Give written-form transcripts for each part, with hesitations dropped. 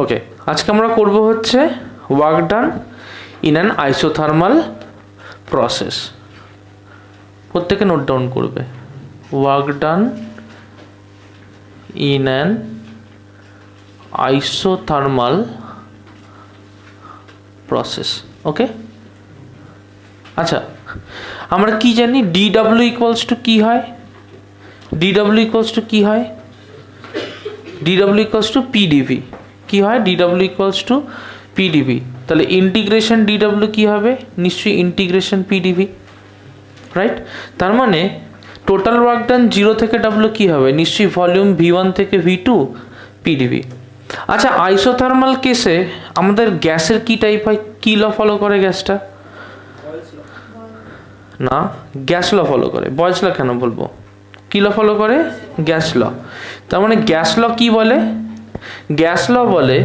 ওকে, আজকে আমরা করব হচ্ছে work done in an isothermal process. প্রত্যেকে নোট ডাউন করবে, work done in an isothermal process. Okay, আচ্ছা আমরা কি জানি ডিডব্লিউ ইকুয়ালস টু কি হয়? ডিডব্লিউ ইকুয়ালস টু কি হয়? DW equals to PDV. কি হয়? DW equals to PDV. তাহলে ইন্টিগ্রেশন ডিডব্লিউ কি হবে? নিশ্চয়ই ইন্টিগ্রেশন পিডিভি, রাইট? তার মানে টোটাল ওয়ার্ক ডান জিরো থেকে ডাব্লিউ কি হবে? নিশ্চয়ই ভলিউম ভি1 থেকে ভি2 পিডিভি। আচ্ছা, আইসোথার্মাল কেসে আমাদের গ্যাসের কি টাইপ হয়? কি ল ফলো করে গ্যাসটা? না, গ্যাস ল ফলো করে। বয়েলস ল কেন বলবো? কি ল ফলো করে? গ্যাস ল। তার মানে গ্যাস ল কি বলে? গ্যাস ল বলে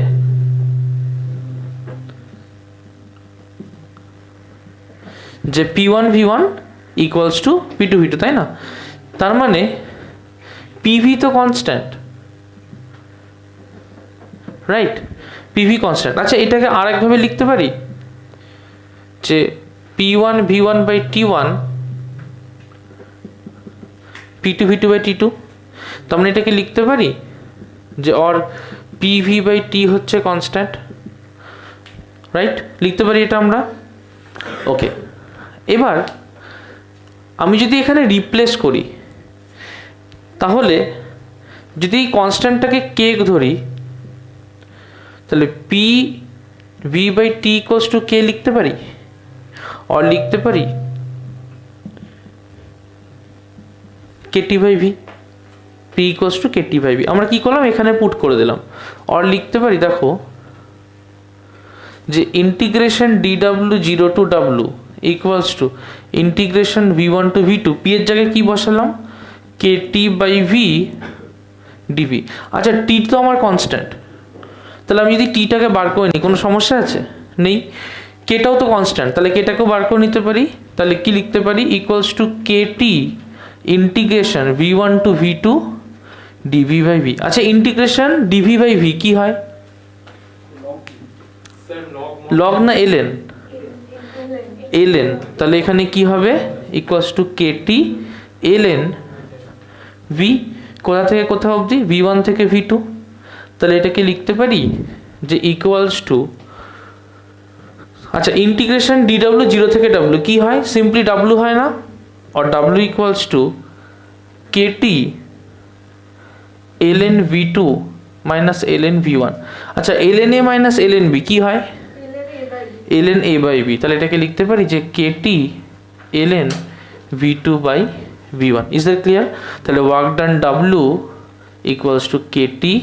যে P1 V1 equals two P2 V2, তাই না? তার মানে পিভি তো কনস্ট্যান্ট, রাইট? PV constant. আচ্ছা, এটাকে আরেকভাবে লিখতে পারি যে P1 V1 by T1 P2 V2 by T2। তার মানে এটাকে লিখতে পারি যে অর পিভি বাই টি হচ্ছে কনস্ট্যান্ট, রাইট? লিখতে পারি এটা আমরা। ওকে, এবার আমি যদি এখানে রিপ্লেস করি, তাহলে যদি এই কনস্ট্যান্টটাকে কে ধরি, তাহলে P V by T equals to K লিখতে পারি, আর লিখতে পারি KT by V. P equals to KT by V. আমরা কি করলাম? এখানে পুট করে দিলাম। আর লিখতে পারি, দেখো, যে integration DW zero to W equals to integration V1 to V two. P এর জায়গায় কি বসালাম? K T by V D V. আচ্ছা, টি তো আমার কনস্ট্যান্ট, তাহলে আমি যদি টিটাকে বার করে নিই, কোনো সমস্যা আছে? নেই। কেটাও তো কনস্ট্যান্ট, তাহলে কেটাকেও বার করে নিতে পারি। তাহলে কি লিখতে পারি? Equals to KT integration V1 to ভি2 ডিভি বাই ভি। আচ্ছা, ইন্টিগ্রেশন ডিভি বাই ভি কি হয়? লগ না এলএন? এলএন। তাহলে এখানে কি হবে? Equals to KT LN V. কোথা থেকে কোথা অবধি? ভি1 থেকে ভি2। তাহলে এটাকে লিখতে পারি যে ইকুয়ালস টু, আচ্ছা, ইন্টিগ্রেশন ডিডব্লিউ জিরো থেকে ডাব্লিউ কি হয়? সিম্পলি ডাব্লিউ হয় না? আর W equals to KT ln V two minus ln V one. আচ্ছা, ln A minus ln B কি হয়? Ln A by B. তাহলে এটাকে লিখতে পারি যে KT ln ভি2 by V one. Is that clear? তাহলে work done W equals to KT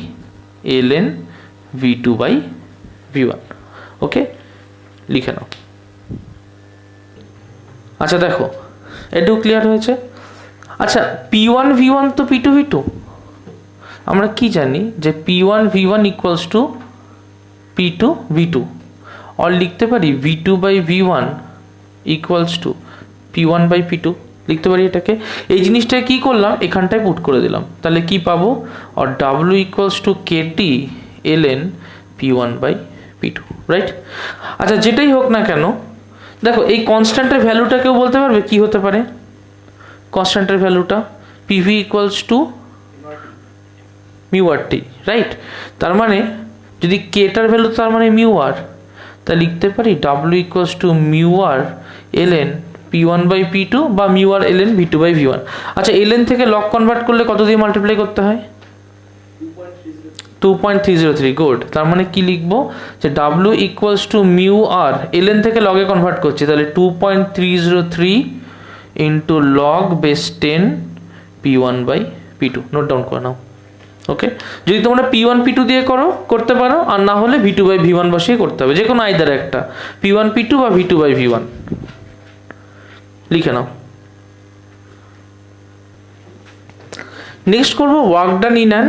ln ভি2 by V one. Okay, লিখে নাও। আচ্ছা, দেখো, এটাও ক্লিয়ার হয়েছে। আচ্ছা, P1 V1 তো P2 V2। আমরা কি জানি যে P1 V1 equals two P2 V2। আর লিখতে পারি V2 by V1 equals two P1 by P2 লিখতে পারি এটাকে। এই জিনিসটা কি করলাম? এখানটায় পুট করে দিলাম। তাহলে কি পাবো? আর W equals to KT LN P1 by P2, right? আচ্ছা, যেটাই হোক না কেন, দেখো, এই কনস্ট্যান্টের ভ্যালুটা কেউ বলতে পারবে কি হতে পারে? কনস্ট্যান্টের ভ্যালুটা PV equals to mu R T, right? তার মানে যদি কেটার ভ্যালু তার মানে মিউ আর, তা লিখতে পারি W equals to mu R LN P1 by P2 বা মিউ আর এলএন ভি2 বাই ভি1। আচ্ছা, এলএন থেকে লগ কনভার্ট করলে কত দিয়ে মাল্টিপ্লাই করতে হয়? 2.303। গুড। তার মানে কি লিখবো? যে W equals to mu R, LN থেকে লগে কনভার্ট করছি, তাহলে 2.303 into log base 10 P1 by P2। Note down করে নাও। ওকে, যদি তোমরা P1 P2 দিয়ে করতে পারো, আর না হলে V2 বাই V1 বসিয়ে করতে হবে, যে কোনো আইদার একটা, P1 P2 বা V2 বাই V1। লিখে নাও। নেক্সট করবো work done in an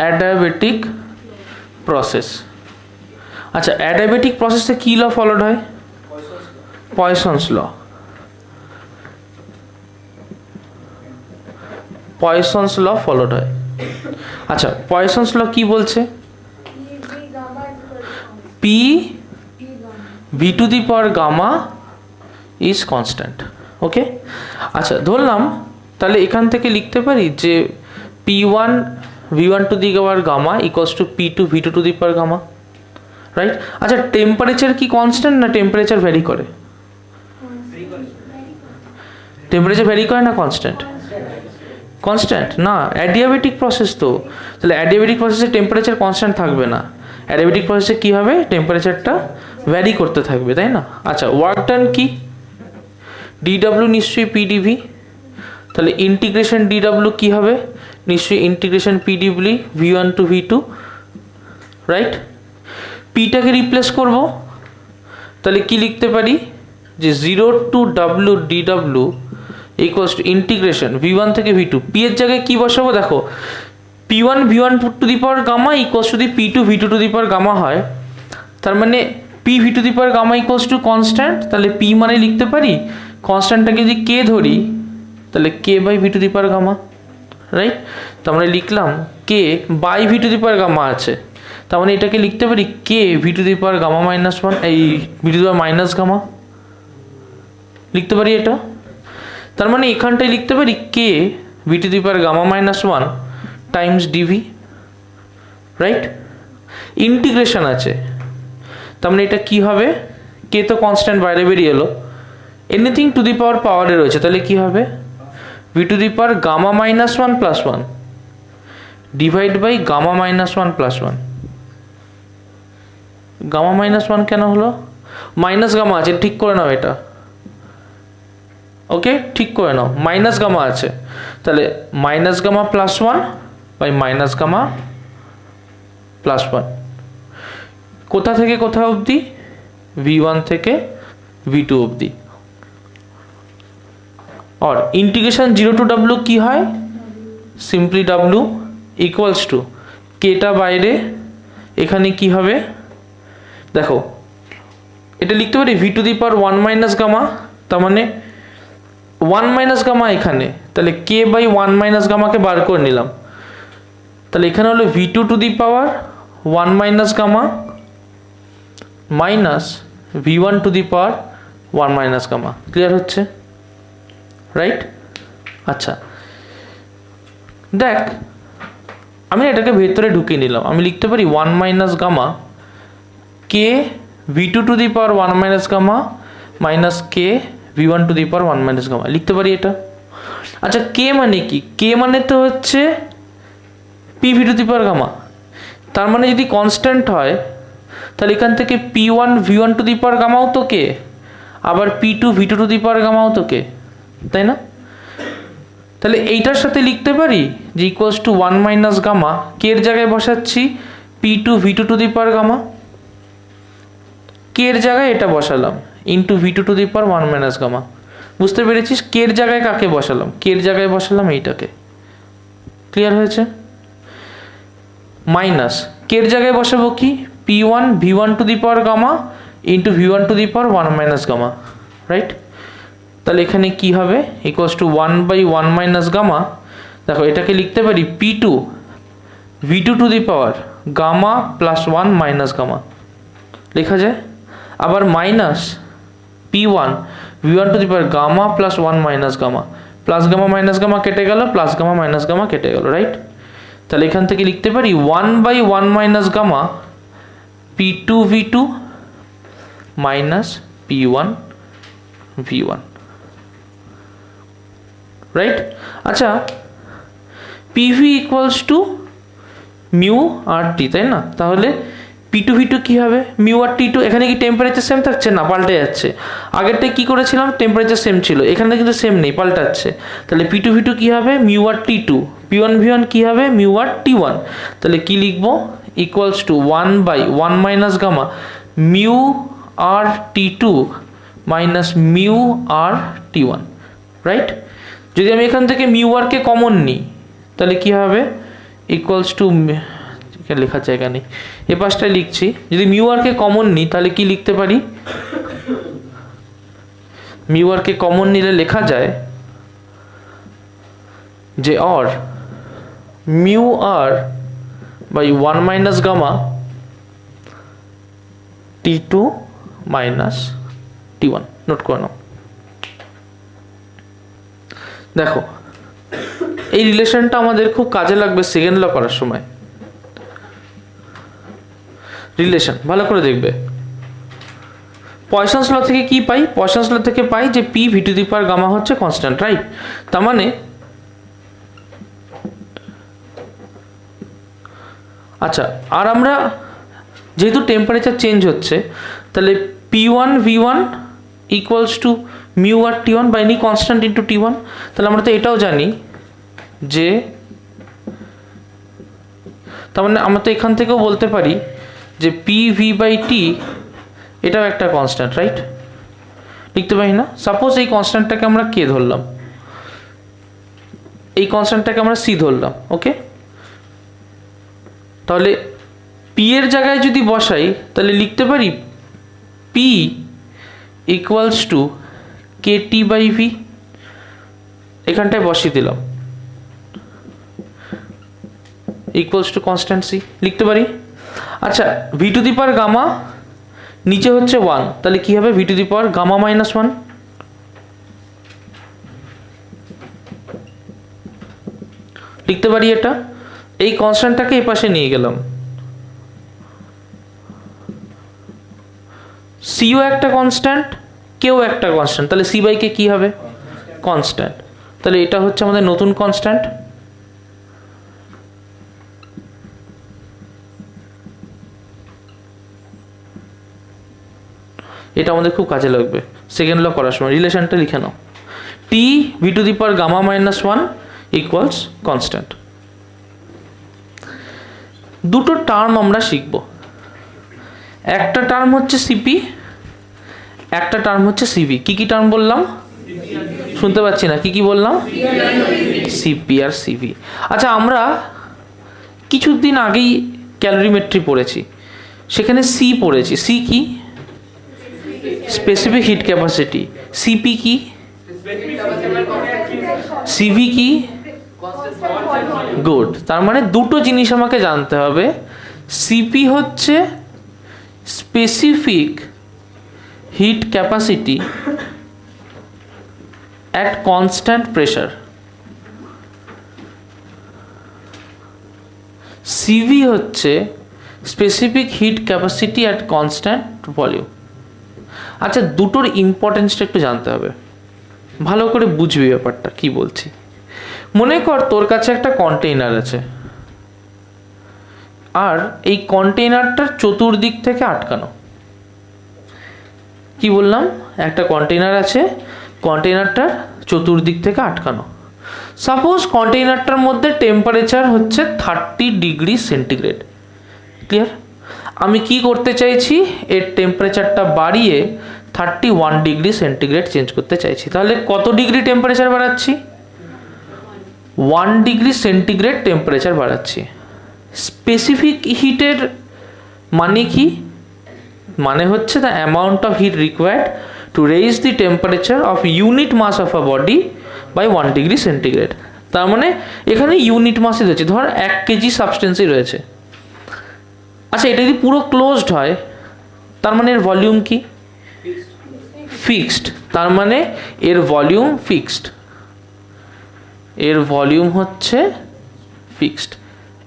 adiabatic process. আচ্ছা, অ্যাডিয়াবেটিক প্রসেসে কি ল ফলোড হয়? পয়সনস ল। পয়সনস ল ফলোড হয়। আচ্ছা পয়সনস ল কি বলছে, P V to the power gamma is constant. ওকে, আচ্ছা ধরলাম তাহলে এখান থেকে লিখতে পারি যে P one V one to the power gamma equals two P two V to the power gamma, right. আচ্ছা টেম্পারেচার কি কনস্ট্যান্ট না টেম্পারেচার ভ্যারি করে? টেম্পারেচার ভ্যারি করে না কনস্ট্যান্ট? কনস্ট্যান্ট না, অ্যাডিয়াবেটিক প্রসেস তো, তাহলে অ্যাডিয়াবেটিক প্রসেসে টেম্পারেচার কনস্ট্যান্ট থাকবে না, অ্যাডিয়াবেটিক প্রসেসে কী হবে, টেম্পারেচারটা ভ্যারি করতে থাকবে, তাই না? আচ্ছা ওয়ার্ক ডান কি, ডিডাব্লিউ নিশ্চয়ই পিডিভি, তাহলে ইন্টিগ্রেশন ডিডাব্লিউ কী হবে, নিশ্চয়ই integration PdV V one to V two, right. পিটাকে রিপ্লেস করব, তাহলে কি লিখতে পারি যে 0 টু ডাব্লিউ ডিডাব্লিউ equals to integration V one থেকে ভি টু। পি এর জায়গায় কী বসাবো, দেখো P one V one to the power gamma equals to the P two V two to the power gamma হয়, তার মানে P V to the power gamma equals to constant, তাহলে P মানে লিখতে পারি কনস্ট্যান্টটাকে যদি কে ধরি তাহলে K by V to the power gamma, right. তার মানে লিখলাম K by V to the power gamma আছে, তার মানে এটাকে লিখতে পারি K V to the power gamma minus one, এই V to the power minus gamma লিখতে পারি এটা। তার মানে এখানটায় লিখতে পারি K V to the power gamma minus one times dV, right. Integration আছে, তার মানে এটা কি হবে, কে তো কনস্ট্যান্ট বাইরে বেরিয়ে এলো, এনিথিং টু দি পাওয়ার পাওয়ারে রয়েছে, তাহলে কি হবে V to the power gamma minus one plus one divide by gamma minus one plus one. Gamma minus one কেন হলো, মাইনাস গামা আছে, ঠিক করে নাও এটা, ওকে ঠিক করে নাও, মাইনাস গামা আছে, তাহলে minus gamma plus one by minus gamma plus one, কোথা থেকে কোথা অবধি, ভি ওয়ান থেকে ভি টু অবধি। और इंटीग्रेशन 0 टू डब्ल्यू की है सिम्पली डब्ल्यू इक्वल्स टू केटा বাইরে এখানে কি হবে দেখো এটা লিখতে পারি V to the power 1 minus gamma, তার মানে 1 মাইনাস গামা এখানে, তাহলে কে বাই 1 মাইনাস গামাকে বার করে নিলাম, তাহলে এখানে হলো V two to the power 1 minus gamma minus V one to the power 1 minus gamma. Clear হচ্ছে, রাইট। আচ্ছা দেখ আমি এটাকে ভেতরে ঢুকিয়ে নিলাম, আমি লিখতে পারি 1 minus gamma K V two to the power 1 minus gamma minus K V one to the power 1 minus gamma লিখতে পারি এটা। আচ্ছা কে মানে কি, কে মানে তো হচ্ছে P V to the power gamma, তার মানে যদি কনস্ট্যান্ট হয় তাহলে এখান থেকে P one V one to the power গামাও তো কে, আবার P two V two to the power গামাও তো কে, তাই না? তাহলে এইটার সাথে লিখতে পারি যে equals to 1 minus gamma K এর জায়গায় বসাচ্ছি P two V two to the power gamma, K এর জায়গায় এটা বসালাম into V two to the power 1 minus gamma. বুঝতে পেরেছিস কে এর জায়গায় কাকে বসালাম, কে এর জায়গায় বসালাম এইটাকে। ক্লিয়ার হয়েছে? মাইনাস কে এর জায়গায় বসাবো কি P one V one to the power gamma into V one to the power 1 minus gamma, right. তাহলে এখানে কি হবে equals to 1 by 1 minus gamma, দেখো এটাকে লিখতে পারি P two V two to the power gamma plus 1 minus gamma লেখা যায়, আবার minus P one V one to the power gamma plus 1 minus gamma, plus gamma minus gamma কেটে গেল, plus gamma minus gamma কেটে গেল, right. তাহলে এখান থেকে লিখতে পারি 1 by 1 minus gamma P two V two minus P one V one, right. আচ্ছা PV equals to mu R T, তাই না? তাহলে পি টু ভি টু কী হবে মিউ আর টি টু, এখানে কি টেম্পারেচার সেম থাকছে না, পাল্টে যাচ্ছে। আগেরটায় কী করেছিলাম টেম্পারেচার সেম ছিল, এখানে কিন্তু সেম নেই, পাল্টাচ্ছে। তাহলে পি টু ভি টু কী হবে mu R T two, P one V one কী হবে মিউ আর টি ওয়ান, তাহলে কী লিখবো equals to 1 by 1 minus gamma mu R T two minus mu R T one, right. যদি আমি এখান থেকে মিউ আরকে কমন নিই তাহলে কি হবে ইকুয়ালস টু, লেখার জায়গা নেই এ পাশটায় লিখছি, যদি মিউ আরকে কমন নিই তাহলে কি লিখতে পারি, মিউ আরকে কমন নিলে লেখা যায় যে or mu R by 1 minus gamma T2 minus T1। Note করে নাও। দেখো এই রিলেশনটা আমাদের খুব কাজে লাগবে সেকেন্ড ল করার সময়। রিলেশন ভালো করে দেখবে। পয়সন্স ল থেকে কি পাই? পয়সন্স ল থেকে পাই যে P V to the power gamma হচ্ছে কনস্ট্যান্ট, রাইট? তার মানে আচ্ছা, আর আমরা যেহেতু টেম্পারেচার চেঞ্জ হচ্ছে, তাহলে P1 V1 equals to mu R T1 by any constant into T1। তাহলে আমরা তো এটাও জানি যে, তার মানে আমরা তো এখান থেকেও বলতে পারি যে PV বাই T এটাও একটা কনস্ট্যান্ট, রাইট? লিখতে পারি না? সাপোজ এই কনস্ট্যান্টটাকে আমরা কে ধরলাম, এই কনস্ট্যান্টটাকে আমরা সি ধরলাম, ওকে? তাহলে পি এর জায়গায় যদি বসাই তাহলে লিখতে পারি P equals to KT by V. এখানটায় বসিয়ে দিলাম ইকুয়ালস টু কনস্ট্যান্ট সি লিখতে পারি। আচ্ছা, V to the power gamma নিচে হচ্ছে 1, তাহলে কি হবে? V to the power gamma minus 1। লিখতে পারি এটা। এই কনস্ট্যান্টটাকে এই পাশে নিয়ে গেলাম, সিও একটা কনস্ট্যান্ট, কেও একটা কনস্ট্যান্ট, তাহলে সি বাই কে কি হবে? কনস্ট্যান্ট। তাহলে এটা হচ্ছে আমাদের নতুন কনস্ট্যান্ট। এটা আমাদের খুব কাজে লাগবে সেকেন্ড ল করার সময়। রিলেশনটা লিখে নাও, T V to the power gamma minus 1 equals constant. দুটো টার্ম আমরা শিখব, একটা টার্ম হচ্ছে সিপি, একটা টার্ম হচ্ছে সিভি। কি কি টার্ম বললাম? শুনতে পাচ্ছি না, কি কি বললাম? সিপি আর সিভি। আচ্ছা, আমরা কিছুদিন আগেই ক্যালোরিমেট্রি পড়েছি, সেখানে সি পড়েছি। সি কি? Specific hit capacity. সিপি কি? সিভি কি? গুড। তার মানে দুটো জিনিস আমাকে জানতে হবে। সিপি হচ্ছে specific hit capacity at constant pressure, CV হচ্ছে specific hit capacity at constant volume. আচ্ছা, দুটোর ইম্পর্টেন্সটা একটু জানতে হবে, ভালো করে বুঝবি ব্যাপারটা কি বলছি। মনে কর তোর কাছে একটা কন্টেইনার আছে, আর এই কন্টেইনারটার চতুর্দিক থেকে আটকানো। কি বললাম? একটা কন্টেইনার আছে, কন্টেইনারটার চতুর্দিক থেকে আটকানো। সাপোজ কন্টেইনারটার মধ্যে টেম্পারেচার হচ্ছে 30 ডিগ্রি সেন্টিগ্রেড। ক্লিয়ার? আমি কি করতে চাইছি? এর টেম্পারেচারটা বাড়িয়ে 31 ডিগ্রি সেন্টিগ্রেড চেঞ্জ করতে চাইছি। তাহলে কত ডিগ্রি টেম্পারেচার বাড়াচ্ছি? 1 ডিগ্রি সেন্টিগ্রেড টেম্পারেচার বাড়াচ্ছি। স্পেসিফিক হিটের মানে কি? মানে হচ্ছে the amount of heat required to raise the temperature of unit mass of a body by 1 degree centigrade. তার মানে এখানে ইউনিট মাসই রয়েছে, ধর 1 কেজি সাবস্টেন্সই রয়েছে। আচ্ছা, এটা যদি পুরো ক্লোজড হয় তার মানে এর ভলিউম কি? ফিক্সড। তার মানে এর ভলিউম ফিক্সড, এর ভলিউম হচ্ছে ফিক্সড।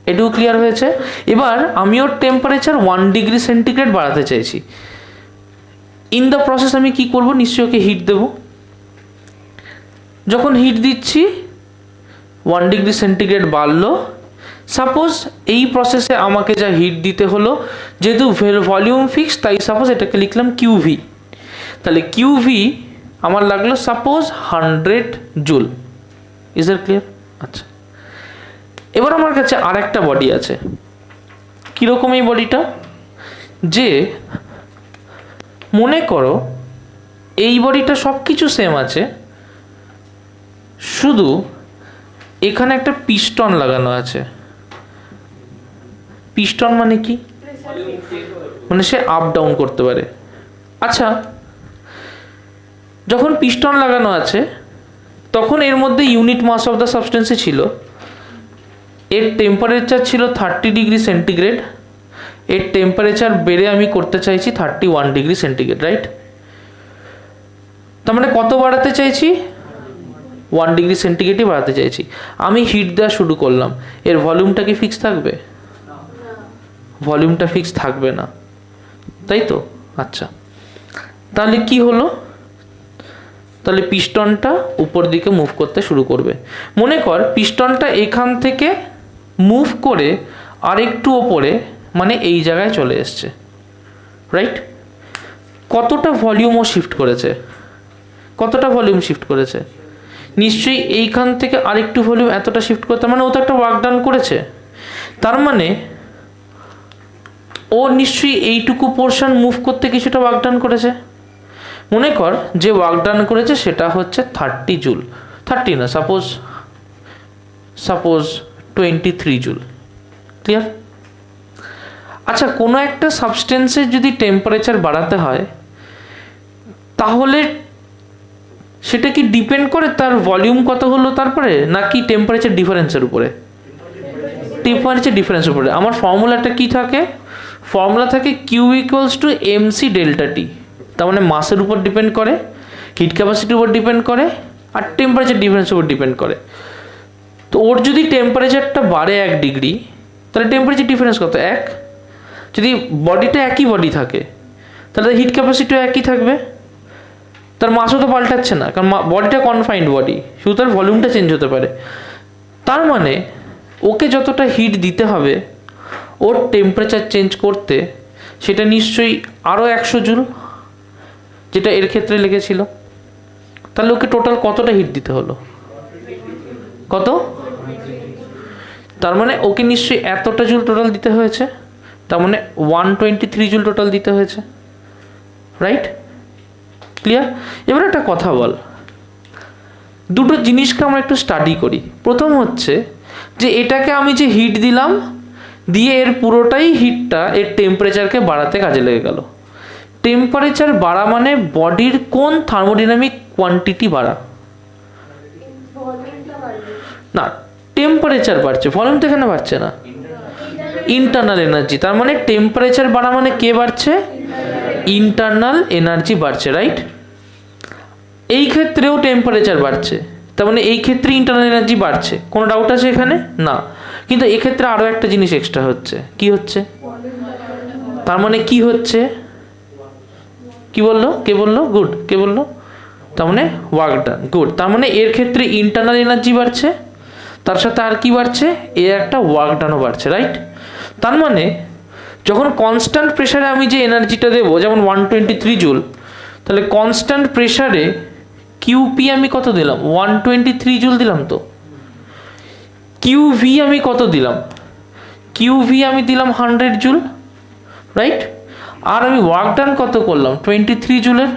এটাও ক্লিয়ার হয়েছে। এবার আমি ওর টেম্পারেচার 1 ডিগ্রি সেন্টিগ্রেড বাড়াতে চাইছি। ইন দ্য প্রসেস আমি কি করব? নিশ্চয়ই ওকে হিট দেব। যখন হিট দিচ্ছি 1 ডিগ্রি সেন্টিগ্রেড বাড়লো। সাপোজ এই প্রসেসে আমাকে যা হিট দিতে হলো, যেহেতু ভলিউম ফিক্স, তাই সাপোজ এটাকে লিখলাম কিউভি। তাহলে কিউভি আমার লাগলো suppose 100 joule. Is that clear? আচ্ছা, এবার আমার কাছে আর একটা বডি আছে। কীরকম এই বডিটা? যে মনে করো এই বডিটা সব কিছু সেম আছে, শুধু এখানে একটা পিস্টন লাগানো আছে। পিস্টন মানে কি? মানে সে আপ ডাউন করতে পারে। আচ্ছা, যখন পিস্টন লাগানো আছে তখন এর মধ্যে ইউনিট মাস অফ দ্য সাবস্টেন্সই ছিল। এর টেম্পারেচার ছিল 30 ডিগ্রি সেন্টিগ্রেড, এর টেম্পারেচার বেড়ে আমি করতে চাইছি 31 ডিগ্রি সেন্টিগ্রেড, রাইট? তার মানে কত বাড়াতে চাইছি? 1 ডিগ্রি সেন্টিগ্রেডই বাড়াতে চাইছি। আমি হিট দেওয়া শুরু করলাম, এর ভলিউমটা কি ফিক্স থাকবে? ভলিউমটা ফিক্স থাকবে না, তাই তো? আচ্ছা, তাহলে কি হলো? তাহলে পিস্টনটা উপর দিকে মুভ করতে শুরু করবে। মনে কর পিস্টনটা এখান থেকে মুভ করে আরেকটু ওপরে, মানে এই জায়গায় চলে এসছে, রাইট? কতটা ভলিউমও শিফট করেছে? কতটা ভলিউম শিফট করেছে? নিশ্চয়ই এইখান থেকে আরেকটু ভলিউম এতটা শিফট করতে, মানে ও তো একটা ওয়ার্ক ডান করেছে। তার মানে ও নিশ্চয়ই এইটুকু পোর্শন মুভ করতে কিছুটা ওয়ার্ক ডান করেছে। মনে কর যে ওয়ার্ক ডান করেছে সেটা হচ্ছে 30 জুল, 30 না, সাপোজ 23 জুল। ক্লিয়ার? আচ্ছা, কোনো একটা সাবস্টেন্সের যদি টেম্পারেচার বাড়াতে হয় তাহলে সেটা কি ডিপেন্ড করে তার ভলিউম কত হলো তারপরে, নাকি টেম্পারেচার ডিফারেন্সের উপরে? টেম্পারেচার ডিফারেন্সের উপরে। আমার ফর্মুলাটা কি থাকে? ফর্মুলা থাকে Q equals to MC delta T. তার মানে মাসের উপর ডিপেন্ড করে, হিট ক্যাপাসিটির উপর ডিপেন্ড করে, আর টেম্পারেচার ডিফারেন্সের উপর ডিপেন্ড করে। তো ওর যদি টেম্পারেচারটা বাড়ে 1 ডিগ্রি, তাহলে টেম্পারেচার ডিফারেন্স কত? 1। যদি বডিটা একই বডি থাকে তাহলে হিট ক্যাপাসিটিও একই থাকবে, তার মাসও তো পাল্টাচ্ছে না, কারণ বডিটা কনফাইন্ড বডি, শুধু তার ভলিউমটা চেঞ্জ হতে পারে। তার মানে ওকে যতটা হিট দিতে হবে ওর টেম্পারেচার চেঞ্জ করতে, সেটা নিশ্চয়ই আরও 100 জুল, যেটা এর ক্ষেত্রে লেগেছিল। তাহলে ওকে টোটাল কতটা হিট দিতে হলো? কত? তার মানে ওকে নিশ্চয়ই এতটা জুল টোটাল দিতে হয়েছে, তার মানে 123 জুল টোটাল দিতে হয়েছে, রাইট? ক্লিয়ার? এবার একটা কথা বল, দুটো জিনিসকে আমরা একটু স্টাডি করি। প্রথম হচ্ছে যে এটাকে আমি যে হিট দিলাম, দিয়ে এর পুরোটাই হিটটা এর টেম্পারেচারকে বাড়াতে কাজে লেগে গেল। টেম্পারেচার বাড়া মানে বডির কোন থার্মোডাইনামিক কোয়ান্টিটি বাড়া? না, টেম্পারেচার বাড়ছে, ভলিউম তো এখানে বাড়ছে না, ইন্টারনাল এনার্জি। তার মানে টেম্পারেচার বাড়া মানে কে বাড়ছে? ইন্টারনাল এনার্জি বাড়ছে, রাইট? এই ক্ষেত্রেও টেম্পারেচার বাড়ছে, তার মানে এই ক্ষেত্রে ইন্টারনাল এনার্জি বাড়ছে। কোনো ডাউট আছে এখানে? না। কিন্তু এক্ষেত্রে আরও একটা জিনিস এক্সট্রা হচ্ছে। কি হচ্ছে? তার মানে কি হচ্ছে? কি বললো? কে বললো? গুড। কে বললো? তার মানে ওয়ার্ক ডান। গুড। তার মানে এর ক্ষেত্রে ইন্টারনাল এনার্জি বাড়ছে, তার সাথে আর কি বাড়ছে? এর একটা ওয়ার্ক ডানও বাড়ছে, রাইট? তার মানে যখন কনস্ট্যান্ট প্রেসারে আমি যে এনার্জিটা দেবো, যেমন 123 জুল, তাহলে কনস্ট্যান্ট প্রেসারে কিউপি আমি কত দিলাম? 123 জুল দিলাম। তো কিউভি আমি কত দিলাম? কিউভি আমি দিলাম 100 জুল, রাইট? আর আমি ওয়ার্ক ডান কত করলাম? 23 জুলের।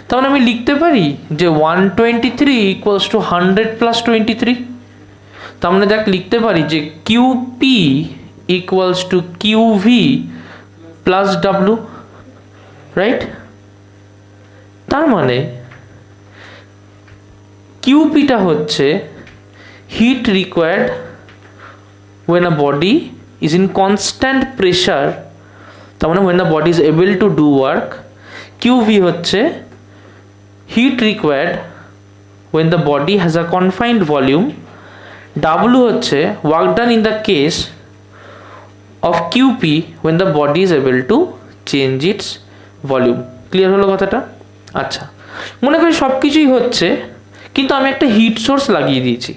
তাহলে আমি লিখতে পারি যে 123 ইকুয়ালস টু 100 প্লাস 23। তার মানে দেখ, লিখতে পারি যে QP equals to QV plus W, right? তার মানে কিউপিটা হচ্ছে heat required when a body is in constant pressure, তার মানে when the body is able to do work। QV হচ্ছে heat required when the body has a confined volume। W হচ্ছে work done in the case of QP when the body is able to change its volume। Clear হলো কথাটা? আচ্ছা, মনে করি সব কিছুই হচ্ছে, কিন্তু আমি একটা হিট সোর্স লাগিয়ে দিয়েছি।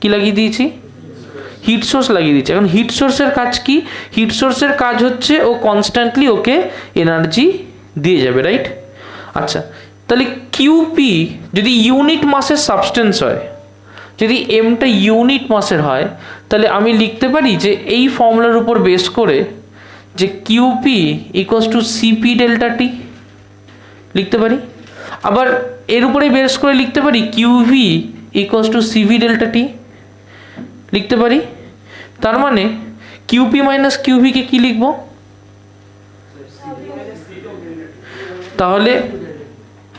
কি লাগিয়ে দিয়েছি? হিট সোর্স লাগিয়ে দিচ্ছি। এখন হিট সোর্সের কাজ কি? হিট সোর্সের কাজ হচ্ছে ও কনস্ট্যান্টলি ওকে এনার্জি দিয়ে যাবে, রাইট? আচ্ছা, তাহলে কিউপি যদি ইউনিট মাসের সাবস্টেন্স হয়, যদি এমটা ইউনিট মাসের হয়, তাহলে আমি লিখতে পারি যে এই ফর্মুলার উপর বেস করে যে QP equals to CP delta T লিখতে পারি। আবার এর উপরে বেস করে লিখতে পারি QV equals to CV delta T লিখতে পারি। তার মানে কিউপি মাইনাস কিউভিকে কি লিখব? তাহলে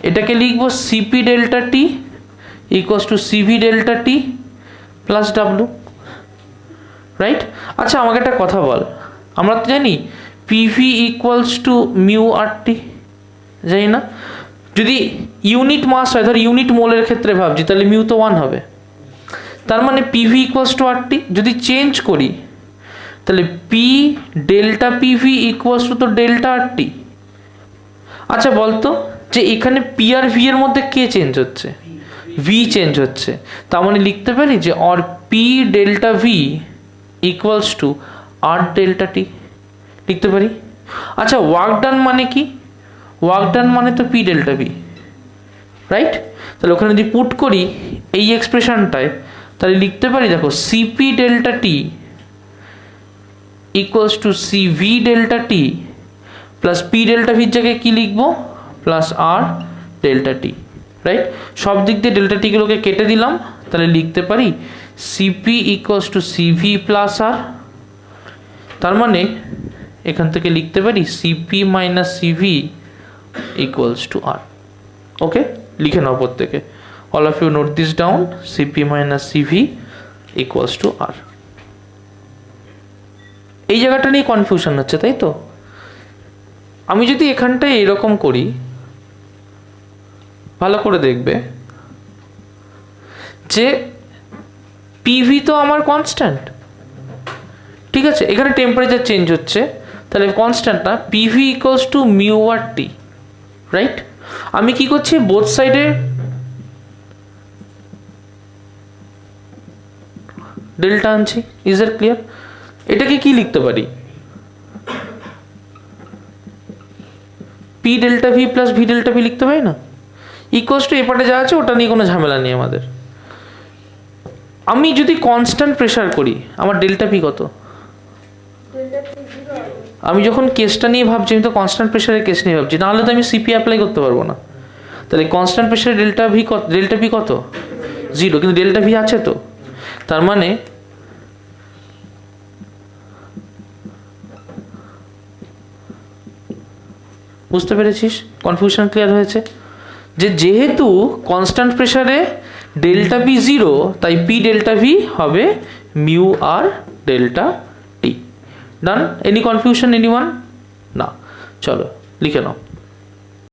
এটাকে লিখব CP delta T equals to CV delta T plus W, right? আচ্ছা আমাকে একটা কথা বল, আমরা তো জানি PV equals to mu R টি, জানি না? যদি ইউনিট মাস হয়, ধর ইউনিট মোলের ক্ষেত্রে ভাবছি, তাহলে মিউ তো 1 হবে। তার মানে PV equals to R T. যদি চেঞ্জ করি তাহলে P delta PV equals to তো ডেল্টা আর টি। আচ্ছা বলতো যে এখানে পি আর ভি এর মধ্যে কে চেঞ্জ হচ্ছে? ভি চেঞ্জ হচ্ছে। তার মানে লিখতে পারি যে or P delta V equals to R delta T, লিখতে পারি। আচ্ছা ওয়ার্ক ডান মানে কি? ওয়ার্ক ডান মানে তো পি ডেল্টা ভি, রাইট? তাহলে ওখানে যদি পুট করি এই এক্সপ্রেশনটায়, তাহলে লিখতে পারি দেখো CP delta T equals to CV delta T plus P delta ভির জায়গায় কি লিখবো? প্লাস আর ডেল্টা টি, রাইট? সব দিক দিয়ে ডেল্টা টিগুলোকে কেটে দিলাম, তাহলে লিখতে পারি CP equals to CV plus R. তার মানে এখান থেকে লিখতে পারি CP minus CV equals to R. Okay, লিখে নাও প্রত্যেকে, all of you note this down, CP minus CV equals to R. এই জায়গাটা নিয়ে কনফিউশন হচ্ছে, তাই তো? আমি যদি এখানটায় এরকম করি, ভালো করে দেখবে যে পিভি তো আমার কনস্ট্যান্ট, ঠিক আছে? এখানে টেম্পারেচার চেঞ্জ হচ্ছে, তাহলে কনস্ট্যান্ট না, PV equals to mu R T, right? আমি কি করছি, বোথ সাইডে ডেল্টা আনছি। Is it clear? এটাকে কি লিখতে পারি? P delta V plus V delta V লিখতে পারি না? ইকুয়ালস টু এপারে যা আছে ওটা নিয়ে কোনো ঝামেলা নেই আমাদের। আমি যদি কনস্ট্যান্ট প্রেসার করি, আমার ডেল্টা পি কত? আমি যখন কেসটা নিয়ে ভাবছি, আমি তো কনস্ট্যান্ট প্রেসারের কেস নিয়ে ভাবছি, নাহলে তো আমি সিপি অ্যাপ্লাই করতে পারবো না। তাহলে কনস্ট্যান্ট প্রেসারে ডেল্টা ভি কত? ডেল্টা পি কত? 0, কিন্তু ডেল্টা ভি আছে তো। তার মানে বুঝতে পেরেছিস? কনফিউশন ক্লিয়ার হয়েছে? যে যেহেতু কনস্ট্যান্ট প্রেসারে ডেল্টা পি 0, তাই পি ডেল্টা ভি হবে mu R delta T. Done? Any confusion anyone? না, চলো লিখে নাও।